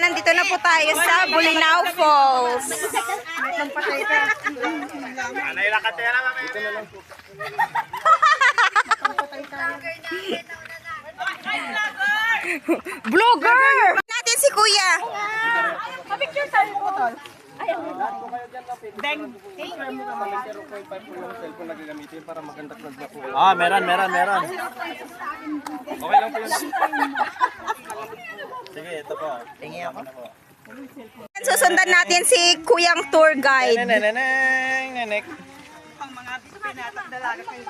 ayan, nandito na po tayo sa Bolinao Falls. Vlogger! Natin si Kuya. Picture tayo po, tol. Ah, meron. Okay lang po yun. Sige, ito po. Tingin ako. Susundan natin si Kuyang Tour Guide. Nenek. Ang mga pinatak dalaga kayo.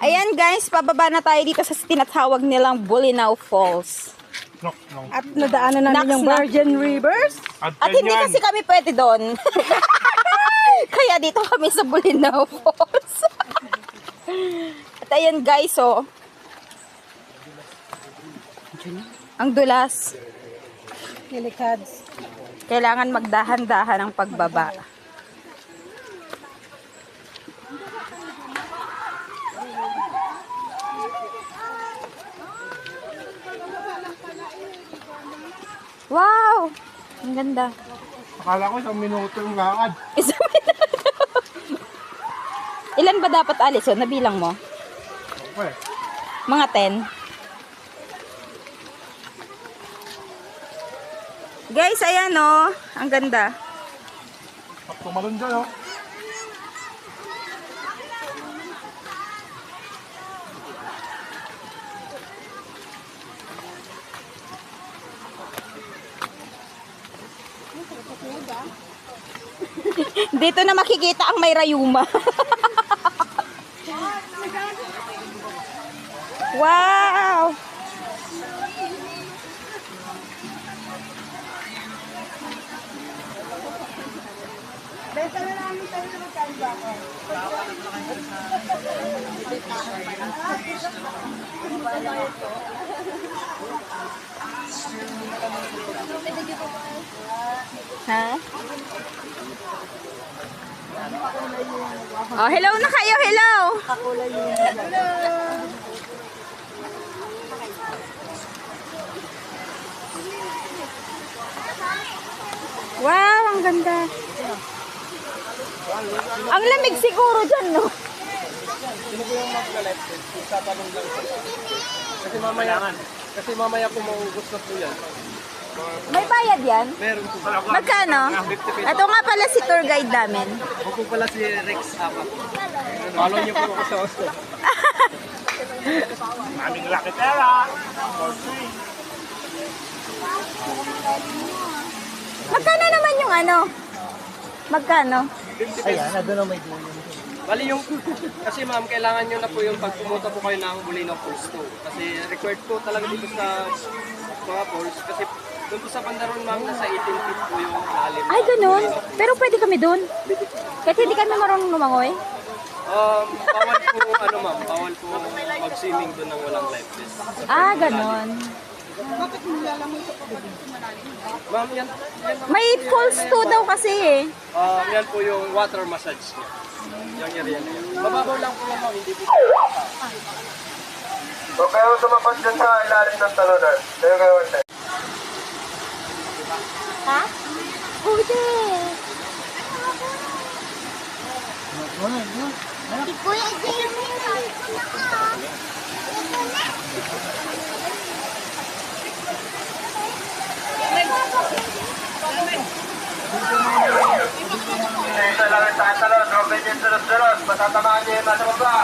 Ayan guys, pababa na tayo dito sa tinatawag nilang Bolinao Falls. At nadaanan namin yung Nax na. Virgin Rivers. At hindi kasi kami pwede doon. Kaya dito kami sa Bolinao Falls. At ayan guys, oh. Ang dulas. Hilikads. Kailangan magdahan-dahan ang pagbaba. Wow! Ang ganda. Akala ko isang minuto yung lakad. Isang minuto. Ilan ba dapat, Alison? Nabilang mo? Okay. Mga 10. Guys, ayan oh. Ang ganda. Pag tumalon dyan, oh. Dito na makikita ang may rayuma. Wow! Ha? Oh, hello na kayo, hello. Wow, ang ganda. Ang lamig siguro dyan, no? Sino po yung mag-left? Isatanong lang po. Kasi mamaya po maugos na po yan. May bayad yan? Meron po. Magkano? Ito nga pala si tour guide namin. Ako po pala si Rex Apat. Follow niyo po ako sa Osto. Maming lakitera! Magkano naman yung ano? Magkano? Ayan, nandun na may dulo. Bali yung, kasi ma'am, kailangan nyo na po yung pag pumunta po kayo ng Bolinao Falls 2. Kasi required po talaga dito sa mga falls. Kasi doon po sa Pandaron ma'am, nasa 18 feet po yung lalim. Ay, ganun. Pero pwede kami dun. Kahit hindi kami marunong lumangoy. Bawal po, ano ma'am, bawal po mag-swimming doon ng walang life vest. Ah, ganun. Ma'am, yan May falls 2 daw kasi eh. yan po yung water massage niya. Yung area na yan. Mababaw lang po ma'am, hindi po. Huwag kayong tumapat dyan sa ilalim ng talunan. Tayo kayo ante. Ha? Pwede. Si Kuya Jimmy, sabi ko na ka. Isa lang yung tatalon. Huwag kayo dyan sunod-sunod. Matatamaan niyo yung nasa baba.